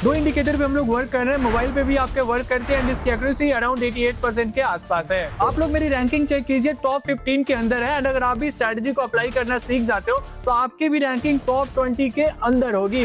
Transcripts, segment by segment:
दो इंडिकेटर पे हम लोग वर्क कर रहे हैं, मोबाइल पे भी आपके वर्क करते हैं एंड इसकी एक्यूरेसी अराउंड 88% के आसपास है। आप लोग मेरी रैंकिंग चेक कीजिए, टॉप 15 के अंदर है एंड अगर आप भी स्ट्रेटजी को अप्लाई करना सीख जाते हो तो आपकी भी रैंकिंग टॉप 20 के अंदर होगी।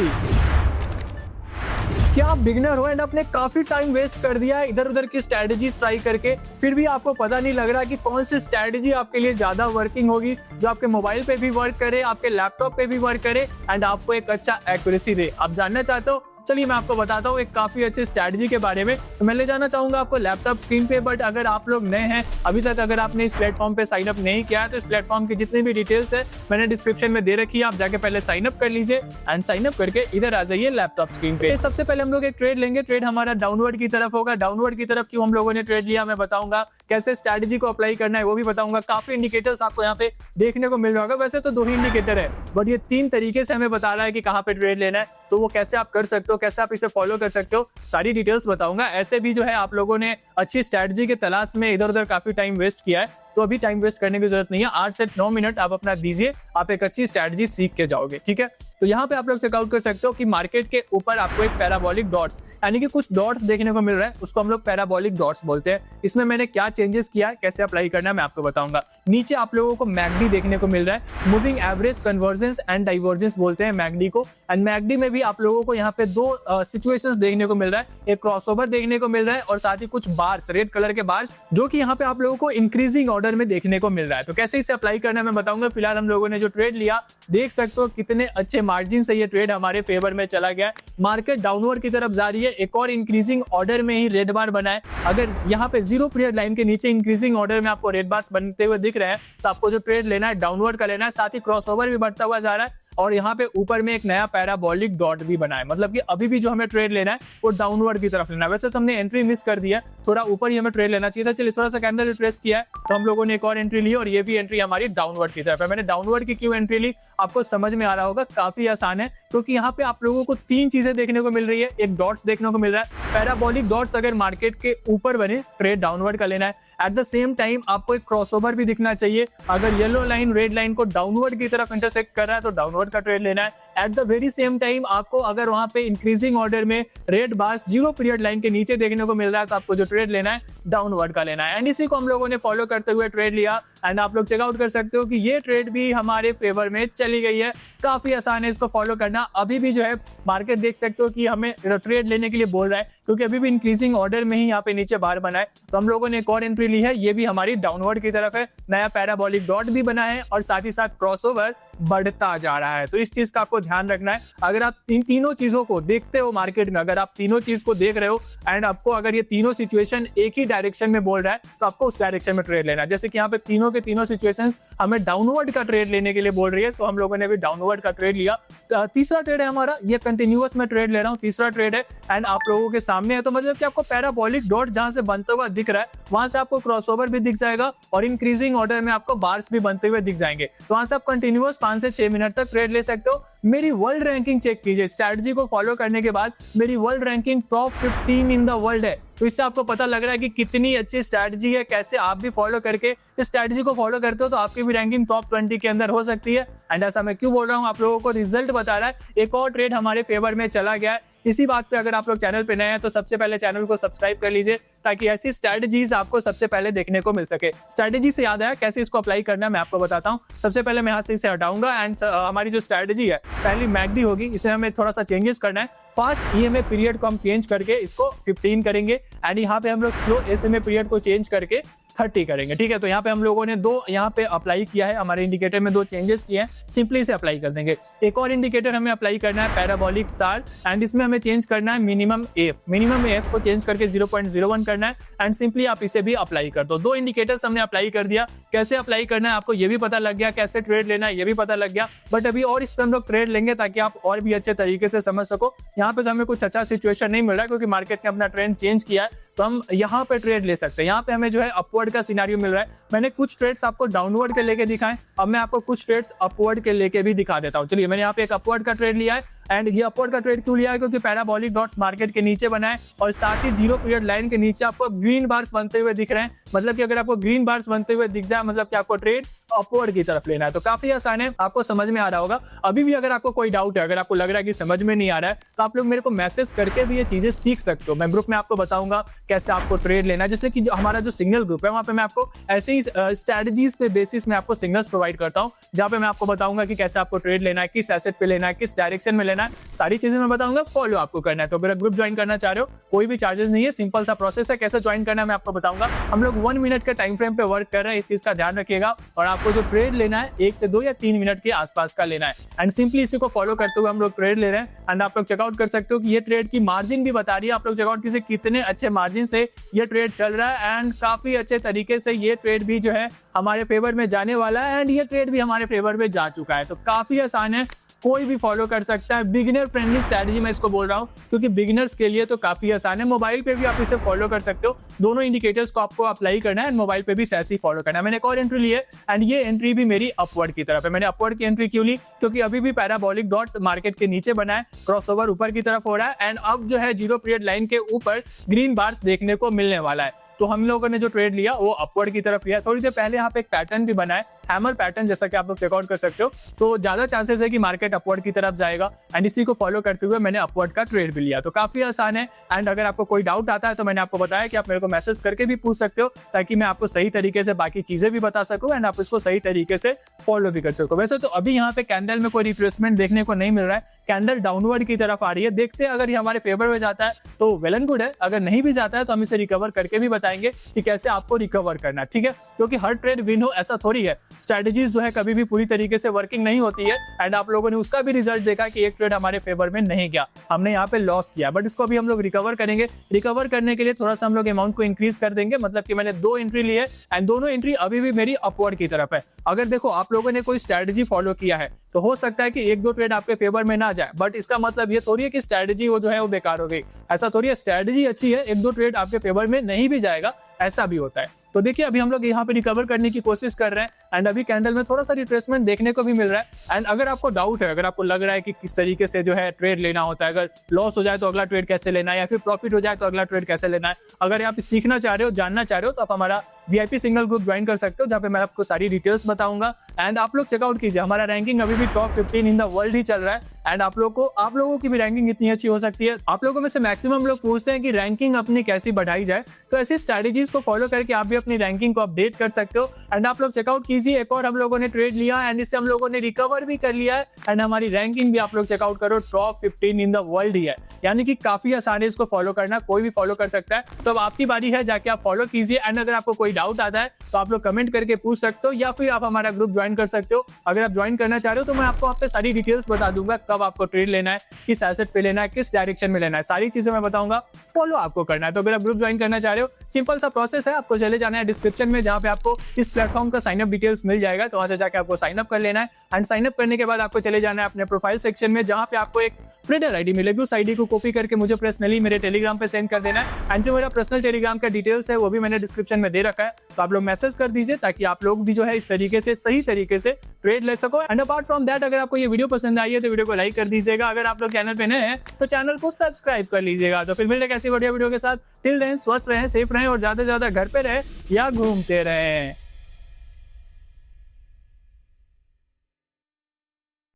क्या आप बिगिनर हो एंड आपने काफी टाइम वेस्ट कर दिया है इधर उधर की स्ट्रेटजीज ट्राई करके, फिर भी आपको पता नहीं लग रहा कि कौन सी स्ट्रेटजी आपके लिए ज्यादा वर्किंग होगी, जो आपके मोबाइल पे भी वर्क करे, आपके लैपटॉप पे भी वर्क करे एंड आपको एक अच्छा एक्यूरेसी दे। आप जानना चाहते हो? चलिए मैं आपको बताता हूँ एक काफी अच्छी स्ट्रेटजी के बारे में। तो मैं ले जाना चाहूंगा आपको लैपटॉप स्क्रीन पे, बट अगर आप लोग नए हैं अभी तक, अगर आपने इस प्लेटफॉर्म पे साइन अप नहीं किया है तो इस प्लेटफॉर्म की जितनी भी डिटेल्स है मैंने डिस्क्रिप्शन में दे रखी है, आप जाके पहले साइन अप कर लीजिए एंड साइन अप करके इधर आ जाइए लैपटॉप स्क्रीन पे। सबसे पहले हम लोग एक ट्रेड लेंगे, ट्रेड हमारा डाउनवर्ड की तरफ होगा। डाउनवर्ड की तरफ क्यों हम लोगों ने ट्रेड लिया मैं बताऊंगा, कैसे स्ट्रेटजी को अप्लाई करना है वो भी बताऊंगा। काफी इंडिकेटर्स आपको यहाँ पे देखने को मिल रहा होगा, वैसे तो 2 ही इंडिकेटर है बट ये 3 तरीके से हमें बता रहा है कि कहाँ पे ट्रेड लेना है, तो वो कैसे आप कर सकते हो, कैसे आप इसे फॉलो कर सकते हो, सारी डिटेल्स बताऊंगा। ऐसे भी जो है आप लोगों ने अच्छी स्ट्रेटजी के तलाश में इधर उधर काफी टाइम वेस्ट किया है, तो अभी टाइम वेस्ट करने की जरूरत नहीं है। 8 से 9 मिनट आप अपना दीजिए, आप एक अच्छी स्ट्रेटजी सीख के जाओगे। ठीक है, तो यहाँ पे आप लोग चेकआउट कर सकते हो कि मार्केट के ऊपर आपको एक पैराबोलिक डॉट्स यानी कि कुछ डॉट्स देखने को मिल रहा है, उसको हम लोग पैराबोलिक डॉट्स बोलते हैं। इसमें मैंने क्या चेंजेस किया है, कैसे अप्लाई करना है मैं आपको बताऊंगा। नीचे आप लोगों को मैकडी देखने को मिल रहा है, moving average convergence and divergence बोलते हैं मैकडी को। एंड मैकडी में भी आप लोगों को यहाँ पे 2 सिचुएशंस देखने को मिल रहा है, एक क्रॉसओवर देखने को मिल रहा है और साथ ही कुछ बार्स, रेड कलर के बार्स, जो कि यहाँ पे आप लोगों को इंक्रीजिंग ऑर्डर में देखने को मिल रहा है। तो कैसे इसे अप्लाई करना है मैं बताऊंगा। फिलहाल हम लोगों ने जो ट्रेड लिया देख सकते हो कितने अच्छे मार्जिन से ये ट्रेड हमारे फेवर में चला गया। मार्केट डाउनवर्ड की तरफ जा रही है, एक और इंक्रीजिंग ऑर्डर में ही रेड बार बना है। अगर यहाँ पे 0 पीरियड लाइन के नीचे इंक्रीजिंग ऑर्डर में आपको रेड बार्स बनते हुए दिख रहे हैं तो आपको जो ट्रेड लेना है डाउनवर्ड का लेना है। साथ ही क्रॉसओवर भी बढ़ता हुआ जा रहा है और यहाँ पे ऊपर में एक नया पैराबोलिक डॉट भी बना है, मतलब कि अभी भी जो हमें ट्रेड लेना है वो डाउनवर्ड की तरफ लेना है। वैसे तो हमने एंट्री मिस कर दिया, थोड़ा ऊपर ही हमें ट्रेड लेना चाहिए था। चलिए थोड़ा सा कैंडल रिट्रेस किया है तो हम लोगों ने एक और एंट्री ली और ये भी एंट्री हमारी डाउनवर्ड की तरफ है। मैंने डाउनवर्ड की क्यों एंट्री ली आपको समझ में आ रहा होगा, काफी आसान है क्योंकि यहाँ पे आप लोगों को 3 चीजें देखने को मिल रही है। एक डॉट्स देखने को मिल रहा है, पैराबोलिक डॉट्स अगर मार्केट के ऊपर बने ट्रेड डाउनवर्ड का लेना है। एट द सेम टाइम आपको एक क्रॉसओवर भी दिखना चाहिए, अगर येलो लाइन रेड लाइन को डाउनवर्ड की तरफ इंटरसेक्ट कर रहा है तो डाउनवर्ड का ट्रेड लेना है। At the very same time आपको अगर वहां पे इंक्रीजिंग ऑर्डर में रेड बार्स 0 पीरियड लाइन के नीचे देखने को मिल रहा है तो आपको जो ट्रेड लेना है डाउनवर्ड का लेना है। एंड इसी को हम लोगों ने फॉलो करते हुए ट्रेड लिया एंड आप लोग चेकआउट कर सकते हो कि ये ट्रेड भी हमारे फेवर में चली गई है। काफी आसान है इसको फॉलो करना। अभी भी जो है मार्केट देख सकते हो कि हमें ट्रेड लेने के लिए बोल रहा है क्योंकि अभी भी इंक्रीजिंग ऑर्डर में ही यहाँ पे नीचे बाहर बना है। तो हम लोगों ने एक और एंट्री ली है, ये भी हमारी डाउनवर्ड की तरफ है। नया पैराबोलिक डॉट भी बना है और साथ ही साथ क्रॉसओवर बढ़ता जा रहा है। तो इस चीज का आपको ध्यान रखना है। अगर आप इन तीनों चीजों को देखते हो मार्केट में, अगर आप तीनों चीज को देख रहे हो एंड आपको अगर ये तीनों सिचुएशन एक ही डायरेक्शन में बोल रहा है तो आपको उस डायरेक्शन में ट्रेड लेना है। जैसे कि यहाँ पे तीनों के तीनों सिचुएशंस हमें डाउनवर्ड का ट्रेड लेने के लिए बोल रही है, तो हम लोगों ने भी डाउनवर्ड का ट्रेड लिया। तीसरा ट्रेड है हमारा, ये कंटिन्यूअस में ट्रेड ले रहा हूँ, तीसरा ट्रेड है एंड आप लोगों के सामने है। तो मतलब कि आपको पैराबोलिक डॉट जहां से बनता हुआ दिख रहा है वहां से आपको क्रॉसओवर भी दिख जाएगा और इंक्रीजिंग ऑर्डर में आपको बार्स भी बनते हुए दिख जाएंगे। तो वहां से आप कंटिन्यूअस 5 से 6 मिनट तक ट्रेड ले सकते हो। मेरी वर्ल्ड रैंकिंग चेक कीजिए, स्ट्रैटेजी को फॉलो करने के बाद मेरी world ranking top 15 in the world है। तो इससे आपको पता लग रहा है कि कितनी अच्छी स्ट्रैटेजी है, कैसे आप भी फॉलो करके इस स्ट्रैटेजी को फॉलो करते हो तो आपकी भी रैंकिंग टॉप 20 के अंदर हो सकती है। एंड ऐसा मैं क्यों बोल रहा हूँ, आप लोगों को रिजल्ट बता रहा है, एक और ट्रेड हमारे फेवर में चला गया है। इसी बात पे अगर आप लोग चैनल पे नए हैं तो सबसे पहले चैनल को सब्सक्राइब कर लीजिए ताकि ऐसी स्ट्रैटेजीज आपको सबसे पहले देखने को मिल सके। स्ट्रैटेजी से याद आया कैसे इसको अप्लाई करना है मैं आपको बताता हूँ। सबसे पहले मैं यहाँ से इसे हटाऊंगा एंड हमारी जो स्ट्रैटेजी है पहली मैकडी होगी, इसे हमें थोड़ा सा चेंजेस करना है। फास्ट ईएमए पीरियड को हम चेंज करके इसको 15 करेंगे एंड यहाँ पे हम लोग स्लो एसएमए पीरियड को चेंज करके 30 करेंगे। ठीक है, तो यहाँ पे हम लोगों ने 2 यहाँ पे अप्लाई किया है, हमारे इंडिकेटर में 2 चेंजेस किए हैं, सिंपली इसे अप्लाई कर देंगे। एक और इंडिकेटर हमें अप्लाई करना है पैराबोलिक सार एंड इसमें हमें चेंज करना है मिनिमम एफ को चेंज करके 0.01 करना है एंड सिंपली आप इसे भी अप्लाई कर दो। 2 इंडिकेटर्स हमने अप्लाई कर दिया। कैसे अप्लाई करना है आपको ये भी पता लग गया, कैसे ट्रेड लेना है ये भी पता लग गया, बट अभी और इस पर हम लोग ट्रेड लेंगे ताकि आप और भी अच्छे तरीके से समझ सको। यहाँ पे तो हमें कुछ अच्छा सिचुएशन नहीं मिल रहा है क्योंकि मार्केट ने अपना ट्रेंड चेंज किया है, तो हम यहाँ पे ट्रेड ले सकते हैं। यहाँ पे हमें जो है अपवर्ड का सिनेरियो मिल रहा है। मैंने कुछ ट्रेड्स आपको डाउनवर्ड के लेके दिखाएं, अब मैं आपको कुछ ट्रेड्स अपवर्ड के लेके भी दिखा देता हूँ। चलिए मैंने यहाँ पे एक अपवर्ड का ट्रेड लिया है एंड ये अपवर्ड का ट्रेड क्यों लिया है, क्योंकि पैराबोलिक डॉट्स मार्केट के नीचे बना है और साथ ही 0 पीरियड लाइन के नीचे आपको ग्रीन बार्स बनते हुए दिख रहे हैं। मतलब कि अगर आपको ग्रीन बार्स बनते हुए दिख जाए मतलब कि आपको ट्रेड अपवर्ड की तरफ लेना है। तो काफी आसान है, आपको समझ में आ रहा होगा। अभी भी अगर आपको कोई डाउट है, अगर आपको लग रहा है कि समझ में नहीं आ रहा है, तो आप लोग मेरे को मैसेज करके भी ये चीजें सीख सकते हो। मैं ग्रुप में आपको बताऊंगा कैसे आपको ट्रेड लेना है। जैसे कि हमारा जो सिग्नल ग्रुप है, वहां पे मैं आपको ऐसे ही स्ट्रेटजीज पे बेसिस में आपको सिग्नल्स प्रोवाइड करता हूँ, जहां पे मैं आपको बताऊंगा कि कैसे आपको ट्रेड लेना है, किस एसेट पे लेना है, किस डायरेक्शन में लेना है, सारी चीजें मैं बताऊंगा। फॉलो आपको करना है। तो अगर ग्रुप ज्वाइन करना चाह रहे हो, कोई भी चार्जेस नहीं है, सिंपल सा प्रोसेस है। कैसे ज्वाइन करना है मैं आपको बताऊंगा। हम लोग 1 मिनट के टाइम फ्रेम पे वर्क कर रहे हैं, इस चीज का ध्यान रखिएगा। और आपको जो ट्रेड लेना है 1 से 2 या 3 मिनट के आसपास का लेना है। एंड सिंपली इसी को फॉलो करते हुए हम लोग ट्रेड ले रहे हैं। एंड आप लोग चेकआउट कर सकते हो कि ये ट्रेड की मार्जिन भी बता रही है। आप लोग चेकआउट कीजिए कितने अच्छे मार्जिन से ये ट्रेड चल रहा है। एंड काफी अच्छे तरीके से ये ट्रेड भी जो है हमारे फेवर में जाने वाला है। एंड ये ट्रेड भी हमारे फेवर में जा चुका है। तो काफी आसान है, कोई भी फॉलो कर सकता है। बिगिनर फ्रेंडली स्ट्रेटजी मैं इसको बोल रहा हूं, क्योंकि बिगिनर्स के लिए तो काफी आसान है। मोबाइल पे भी आप इसे फॉलो कर सकते हो। दोनों इंडिकेटर्स को आपको अप्लाई करना है एंड मोबाइल पे भी ऐसे ही फॉलो करना है। मैंने एक और एंट्री ली है एंड ये एंट्री भी मेरी अपवर्ड की तरफ है। मैंने अपवर्ड की एंट्री क्यों ली? क्योंकि अभी भी पैराबोलिक डॉट मार्केट के नीचे बना है, क्रॉसओवर ऊपर की तरफ हो रहा है। एंड अब जो है 0 पीरियड लाइन के ऊपर ग्रीन बार्स देखने को मिलने वाला है। तो हम लोगों ने जो ट्रेड लिया वो अपवर्ड की तरफ लिया। थोड़ी देर पहले यहाँ पे एक पैटर्न भी बना है, हैमर पैटर्न, जैसा कि आप लोग चेकआउट कर सकते हो। तो ज्यादा चांसेस है कि मार्केट अपवर्ड की तरफ जाएगा। एंड इसी को फॉलो करते हुए मैंने अपवर्ड का ट्रेड भी लिया। तो काफी आसान है। एंड अगर आपको कोई डाउट आता है तो मैंने आपको बताया कि आप मेरे को मैसेज करके भी पूछ सकते हो, ताकि मैं आपको सही तरीके से बाकी चीजें भी बता सकूं एंड आप इसको सही तरीके से फॉलो भी कर सको। वैसे तो अभी यहाँ पे कैंडल में कोई रिट्रेसमेंट देखने को नहीं मिल रहा है, कैंडल डाउनवर्ड की तरफ आ रही है। देखते हैं, अगर ये हमारे फेवर में जाता है तो वेल एंड गुड है। अगर नहीं भी जाता है तो हम इसे रिकवर करके भी बताएंगे कि कैसे आपको रिकवर करना है, ठीक है। क्योंकि हर ट्रेड विन हो ऐसा थोड़ी है। स्ट्रेटजीज जो है कभी भी पूरी तरीके से वर्किंग नहीं होती है। एंड आप लोगों ने उसका भी रिजल्ट देखा कि एक ट्रेड हमारे फेवर में नहीं गया, हमने यहाँ पे लॉस किया। बट इसको अभी हम लोग रिकवर करेंगे। रिकवर करने के लिए थोड़ा सा हम लोग अमाउंट को इंक्रीज कर देंगे। मतलब कि मैंने 2 एंट्री ली है एंड दोनों एंट्री अभी भी मेरी अपवर्ड की तरफ है। अगर देखो आप लोगों ने कोई स्ट्रेटजी फॉलो किया है तो हो सकता है कि 1-2 ट्रेड आपके फेवर में ना जाए, बट इसका मतलब ये थोड़ी है कि स्ट्रेटजी वो जो है वो बेकार हो गई। ऐसा थोड़ी है, स्ट्रेटजी अच्छी है, 1-2 ट्रेड आपके फेवर में नहीं भी जाएगा, ऐसा भी होता है। तो देखिए अभी हम लोग यहाँ पे रिकवर करने की कोशिश कर रहे हैं एंड अभी कैंडल में थोड़ा सा रिट्रेसमेंट देखने को भी मिल रहा है। एंड अगर आपको डाउट है, अगर आपको लग रहा है कि किस तरीके से जो है ट्रेड लेना होता है, अगर लॉस हो जाए तो अगला ट्रेड कैसे लेना है, या फिर प्रॉफिट हो जाए तो अगला ट्रेड कैसे लेना है, अगर आप सीखना चाह रहे हो, जानना चाह रहे हो, तो आप हमारा VIP सिंगल ग्रुप ज्वाइन कर सकते हो, जहाँ पे मैं आपको सारी डिटेल्स बताऊंगा। एंड आप लोग चेकआउट कीजिए, हमारा रैंकिंग अभी भी टॉप 15 इन द वर्ल्ड ही चल रहा है। एंड आप लोगों की भी रैंकिंग इतनी अच्छी हो सकती है। आप लोगों में से मैक्सिमम लोग पूछते हैं कि रैंकिंग अपनी कैसी बढ़ाई जाए, तो ऐसी स्ट्रेटजीज को फॉलो करके आप भी अपनी रैंकिंग को अपडेट कर सकते हो। एंड आप लोग चेकआउट कीजिए, एक और हम लोगों ने ट्रेड लिया एंड इससे हम लोगों ने रिकवर भी कर लिया है। एंड हमारी रैंकिंग भी आप लोग चेकआउट करो, टॉप 15 इन द वर्ल्ड ही है। यानी कि काफी आसान है इसको फॉलो करना, कोई भी फॉलो कर सकता है। तो अब आपकी बारी है, जाके आप फॉलो कीजिए। एंड अगर आपको कोई डाउट आता है तो आप लोग कमेंट करके पूछ सकते हो, या फिर आप हमारा ग्रुप ज्वाइन कर सकते हो। अगर आप ज्वाइन करना चाह रहे हो तो मैं आपको पे सारी डिटेल्स बता दूंगा, कब आपको ट्रेड लेना है, किस एसेट पे लेना है, किस डायरेक्शन में लेना है, सारी चीजें मैं बताऊंगा। फॉलो आपको करना है। तो अगर आप ग्रुप ज्वाइन करना चाह रहे हो, सिंपल सा प्रोसेस है, आपको चले जाना है डिस्क्रिप्शन में, जहां पे आपको इस प्लेटफॉर्म का साइन अप डिटेल्स मिल जाएगा। तो वहां से जाकर आपको साइन अप कर लेना है। एंड साइन अप करने के बाद आपको चले जाना है अपने प्रोफाइल सेक्शन में, जहां पे आपको एक ट्रेडर आईडी मिलेगी। उस आईडी को कॉपी करके मुझे पर्सनली मेरे टेलीग्राम पे सेंड कर देना है। एंड जो मेरा पर्सनल टेलीग्राम का डिटेल्स है वो भी मैंने डिस्क्रिप्शन में दे रखा है, तो आप लोग मैसेज कर दीजिए, ताकि आप लोग भी जो है इस तरीके से सही तरीके से ट्रेड ले सको। एंड अपार्ट फ्रॉम दैट, अगर आपको ये वीडियो पसंद आई है तो वीडियो को लाइक कर दीजिएगा। अगर आप लोग चैनल पे नए हैं तो चैनल को सब्सक्राइब कर लीजिएगा। तो फिर मिलते हैं ऐसी बढ़िया वीडियो के साथ। टिल देन स्वस्थ रहें, सेफ रहें और ज्यादा से ज्यादा घर पे रहें या घूमते रहें।